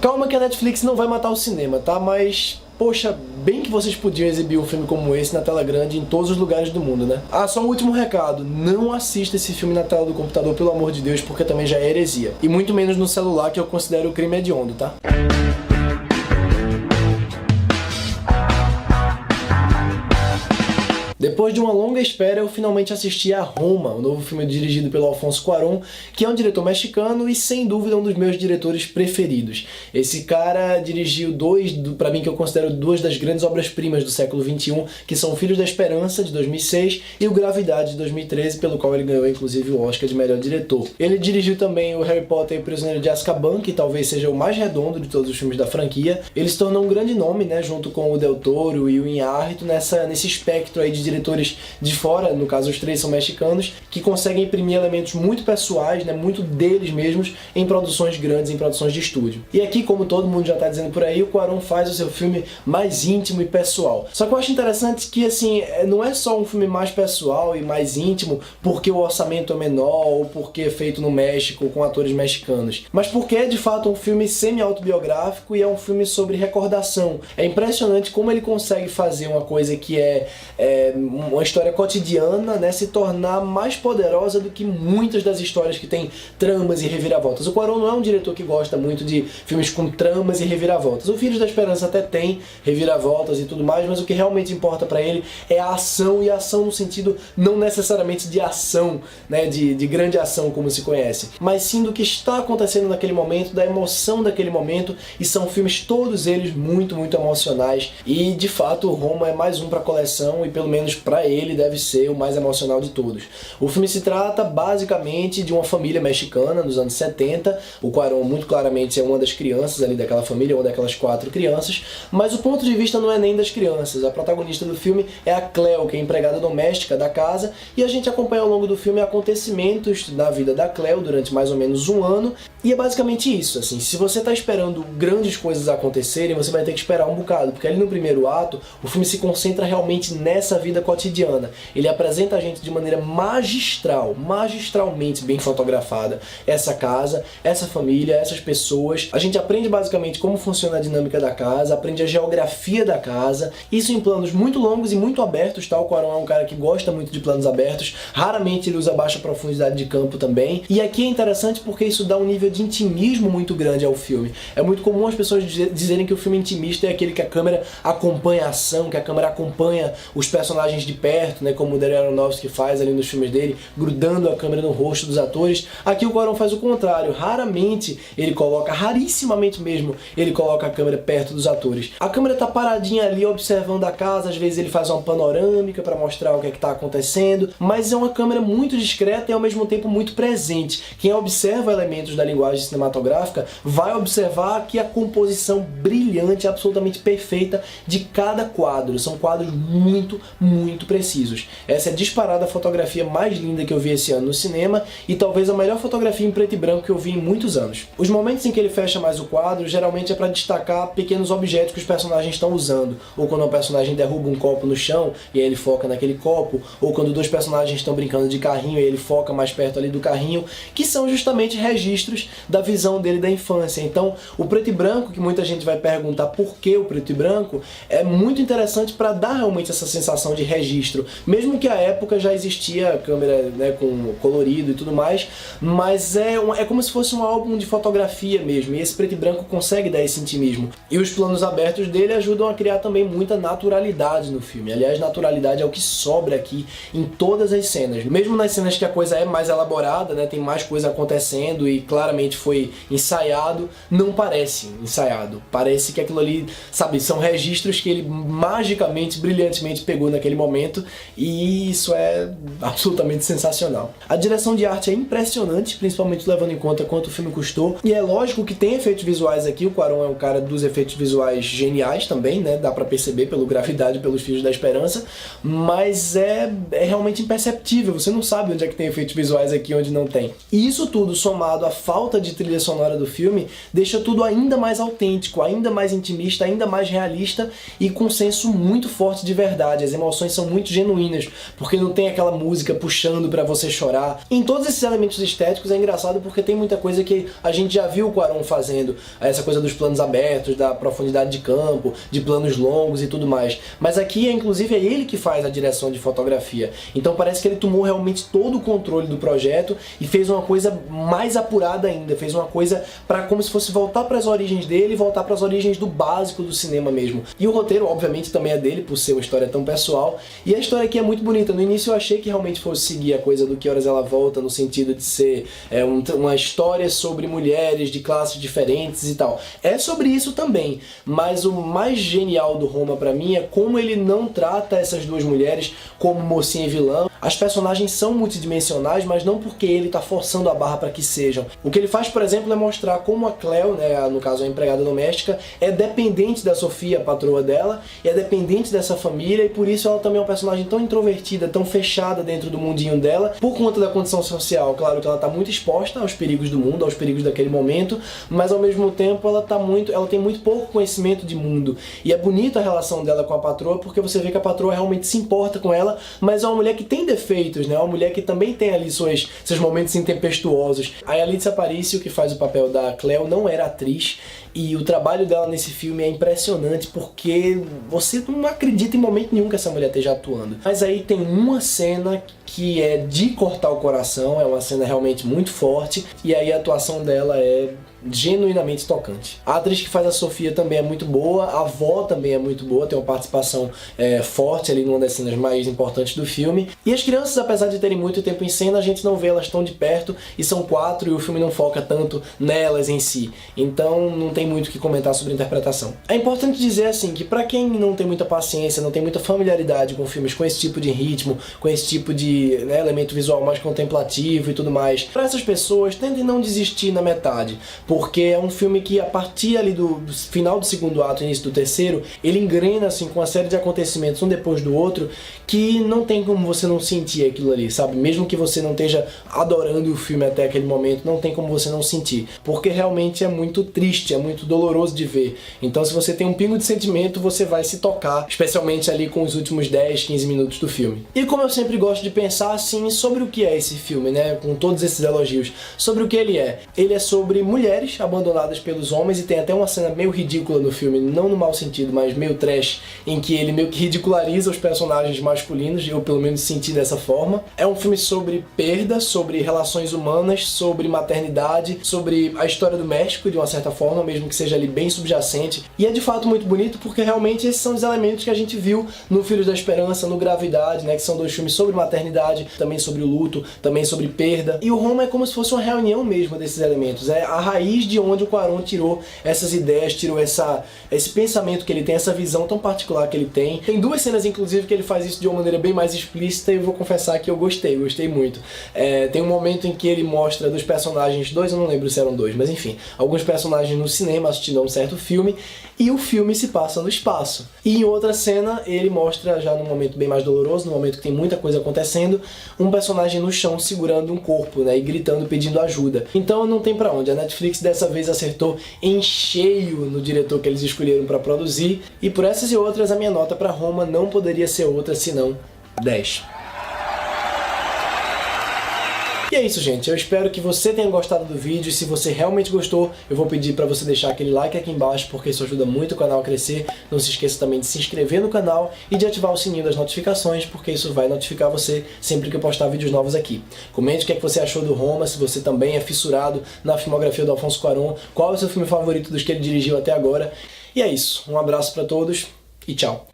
Calma que a Netflix não vai matar o cinema, tá? Mas... poxa, bem que vocês podiam exibir um filme como esse na tela grande em todos os lugares do mundo, né? Ah, só um último recado, não assista esse filme na tela do computador, pelo amor de Deus, porque também já é heresia. E muito menos no celular, que eu considero crime hediondo, tá? Depois de uma longa espera, eu finalmente assisti a Roma, o novo filme dirigido pelo Alfonso Cuarón, que é um diretor mexicano e sem dúvida um dos meus diretores preferidos. Esse cara dirigiu pra mim, que eu considero duas das grandes obras-primas do século XXI, que são Filhos da Esperança, de 2006, e o Gravidade, de 2013, pelo qual ele ganhou inclusive o Oscar de melhor diretor. Ele dirigiu também o Harry Potter e o Prisioneiro de Azkaban, que talvez seja o mais redondo de todos os filmes da franquia. Ele se tornou um grande nome, né, junto com o Del Toro e o Iñárritu, nesse espectro aí de diretores de fora, no caso os três são mexicanos, que conseguem imprimir elementos muito pessoais, né, muito deles mesmos, em produções grandes, em produções de estúdio. E aqui, como todo mundo já está dizendo por aí, o Cuarón faz o seu filme mais íntimo e pessoal. Só que eu acho interessante que, assim, não é só um filme mais pessoal e mais íntimo porque o orçamento é menor ou porque é feito no México com atores mexicanos, mas porque é de fato um filme semi-autobiográfico e é um filme sobre recordação. É impressionante como ele consegue fazer uma coisa que é uma história cotidiana, né, se tornar mais poderosa do que muitas das histórias que têm tramas e reviravoltas. O Cuarón não é um diretor que gosta muito de filmes com tramas e reviravoltas. O Filhos da Esperança até tem reviravoltas e tudo mais, mas o que realmente importa pra ele é a ação, e a ação no sentido não necessariamente de ação, né, de grande ação como se conhece, mas sim do que está acontecendo naquele momento, da emoção daquele momento, e são filmes todos eles muito, muito emocionais, e de fato Roma é mais um pra coleção, e pelo menos pra ele deve ser o mais emocional de todos. O filme se trata basicamente de uma família mexicana nos anos 70, o Cuarón muito claramente é uma das crianças ali daquela família, uma daquelas 4 crianças, mas o ponto de vista não é nem das crianças. A protagonista do filme é a Cleo, que é a empregada doméstica da casa, e a gente acompanha ao longo do filme acontecimentos da vida da Cleo durante mais ou menos um ano, e é basicamente isso, assim, se você está esperando grandes coisas acontecerem, você vai ter que esperar um bocado, porque ali no primeiro ato, o filme se concentra realmente nessa vida cotidiana. Ele apresenta a gente de maneira magistralmente bem fotografada, essa casa, essa família, essas pessoas. A gente aprende basicamente como funciona a dinâmica da casa, aprende a geografia da casa, isso em planos muito longos e muito abertos, tá? O Cuarón é um cara que gosta muito de planos abertos, raramente ele usa baixa profundidade de campo também, e aqui é interessante porque isso dá um nível de intimismo muito grande ao filme. É muito comum as pessoas dizerem que o filme intimista é aquele que a câmera acompanha a ação, que a câmera acompanha os personagens de perto, né, como o Darren Aronofsky faz ali nos filmes dele, grudando a câmera no rosto dos atores. Aqui o Cuarón faz o contrário, rarissimamente mesmo, ele coloca a câmera perto dos atores. A câmera tá paradinha ali observando a casa, às vezes ele faz uma panorâmica para mostrar o que é que tá acontecendo, mas é uma câmera muito discreta e ao mesmo tempo muito presente. Quem observa elementos da linguagem cinematográfica vai observar que a composição brilhante, absolutamente perfeita de cada quadro. São quadros muito precisos. Essa é disparada a fotografia mais linda que eu vi esse ano no cinema e talvez a melhor fotografia em preto e branco que eu vi em muitos anos. Os momentos em que ele fecha mais o quadro geralmente é para destacar pequenos objetos que os personagens estão usando, ou quando o personagem derruba um copo no chão e aí ele foca naquele copo, ou quando 2 personagens estão brincando de carrinho e ele foca mais perto ali do carrinho, que são justamente registros da visão dele da infância. Então, o preto e branco, que muita gente vai perguntar por que o preto e branco, é muito interessante para dar realmente essa sensação de registro, mesmo que à época já existia câmera, né, com colorido e tudo mais, mas é como se fosse um álbum de fotografia mesmo, e esse preto e branco consegue dar esse intimismo. E os planos abertos dele ajudam a criar também muita naturalidade no filme. Aliás, naturalidade é o que sobra aqui em todas as cenas. Mesmo nas cenas que a coisa é mais elaborada, né, tem mais coisa acontecendo e claramente foi ensaiado, não parece ensaiado. Parece que aquilo ali, sabe, são registros que ele magicamente, brilhantemente pegou naquele momento, e isso é absolutamente sensacional. A direção de arte é impressionante, principalmente levando em conta quanto o filme custou, e é lógico que tem efeitos visuais aqui. O Cuarón é um cara dos efeitos visuais geniais também, né, dá pra perceber pelo Gravidade, pelos Filhos da Esperança, mas é realmente imperceptível, você não sabe onde é que tem efeitos visuais aqui, onde não tem. E isso tudo, somado à falta de trilha sonora do filme, deixa tudo ainda mais autêntico, ainda mais intimista, ainda mais realista e com um senso muito forte de verdade. As emoções atuações são muito genuínas, porque não tem aquela música puxando pra você chorar. Em todos esses elementos estéticos é engraçado porque tem muita coisa que a gente já viu o Cuarón fazendo, essa coisa dos planos abertos, da profundidade de campo, de planos longos e tudo mais. Mas aqui, inclusive, é ele que faz a direção de fotografia. Então parece que ele tomou realmente todo o controle do projeto e fez uma coisa mais apurada ainda, fez uma coisa para como se fosse voltar para as origens dele, voltar para as origens do básico do cinema mesmo. E o roteiro, obviamente, também é dele, por ser uma história tão pessoal. E a história aqui é muito bonita. No início eu achei que realmente fosse seguir a coisa do Que Horas Ela Volta, no sentido de ser uma história sobre mulheres de classes diferentes e tal. É sobre isso também, mas o mais genial do Roma pra mim é como ele não trata essas duas mulheres como mocinha e vilã. As personagens são multidimensionais, mas não porque ele tá forçando a barra para que sejam. O que ele faz, por exemplo, é mostrar como a Cleo, né, no caso a empregada doméstica, é dependente da Sofia, a patroa dela, e é dependente dessa família, e por isso ela também é uma personagem tão introvertida, tão fechada dentro do mundinho dela, por conta da condição social. Claro que ela tá muito exposta aos perigos do mundo, aos perigos daquele momento, mas ao mesmo tempo ela tem muito pouco conhecimento de mundo. E é bonita a relação dela com a patroa, porque você vê que a patroa realmente se importa com ela, mas é uma mulher que tem defeitos, né? É uma mulher que também tem ali seus momentos intempestuosos. A Yalitza Aparicio, que faz o papel da Cleo, não era atriz, e o trabalho dela nesse filme é impressionante, porque você não acredita em momento nenhum que essa mulher esteja atuando. Mas aí tem uma cena que é de cortar o coração, é uma cena realmente muito forte, e aí a atuação dela é genuinamente tocante. A atriz que faz a Sofia também é muito boa, a avó também é muito boa, tem uma participação forte ali numa das cenas mais importantes do filme. E as crianças, apesar de terem muito tempo em cena, a gente não vê elas tão de perto, e são 4 e o filme não foca tanto nelas em si. Então não tem muito o que comentar sobre a interpretação. É importante dizer assim, que pra quem não tem muita paciência, não tem muita familiaridade com filmes com esse tipo de ritmo, com esse tipo de elemento visual mais contemplativo e tudo mais, pra essas pessoas, tentem não desistir na metade, porque é um filme que a partir ali do final do segundo ato, início do terceiro, ele engrena assim com uma série de acontecimentos um depois do outro, que não tem como você não sentir aquilo ali, sabe? Mesmo que você não esteja adorando o filme até aquele momento, não tem como você não sentir, porque realmente é muito triste, é muito doloroso de ver. Então se você tem um pingo de sentimento, você vai se tocar, especialmente ali com os últimos 10, 15 minutos do filme. E como eu sempre gosto de pensar assim sobre o que é esse filme, né? Com todos esses elogios, sobre o que ele é. Ele é sobre mulheres abandonadas pelos homens, e tem até uma cena meio ridícula no filme, não no mau sentido, mas meio trash, em que ele meio que ridiculariza os personagens masculinos, eu pelo menos senti dessa forma. É um filme sobre perda, sobre relações humanas, sobre maternidade, sobre a história do México de uma certa forma, mesmo que seja ali bem subjacente, e é de fato muito bonito porque realmente esses são os elementos que a gente viu no Filhos da Esperança, no Gravidade, né, que são 2 filmes sobre maternidade, também sobre o luto, também sobre perda. E o Roma é como se fosse uma reunião mesmo desses elementos, é a raiz de onde o Cuarón tirou essas ideias, tirou esse pensamento que ele tem, essa visão tão particular que ele tem. Tem 2 cenas, inclusive, que ele faz isso de uma maneira bem mais explícita, e eu vou confessar que eu gostei muito. Tem um momento em que ele mostra dos personagens, 2, eu não lembro se eram 2, mas enfim, alguns personagens no cinema assistindo a um certo filme, e o filme se passa no espaço. E em outra cena, ele mostra, já num momento bem mais doloroso, num momento que tem muita coisa acontecendo, um personagem no chão segurando um corpo, né, e gritando, pedindo ajuda. Então não tem pra onde. A Netflix dessa vez acertou em cheio no diretor que eles escolheram pra produzir, e por essas e outras a minha nota pra Roma não poderia ser outra senão 10. E é isso, gente. Eu espero que você tenha gostado do vídeo. E se você realmente gostou, eu vou pedir pra você deixar aquele like aqui embaixo, porque isso ajuda muito o canal a crescer. Não se esqueça também de se inscrever no canal e de ativar o sininho das notificações, porque isso vai notificar você sempre que eu postar vídeos novos aqui. Comente o que é que você achou do Roma, se você também é fissurado na filmografia do Alfonso Cuarón, qual é o seu filme favorito dos que ele dirigiu até agora. E é isso. Um abraço pra todos e tchau.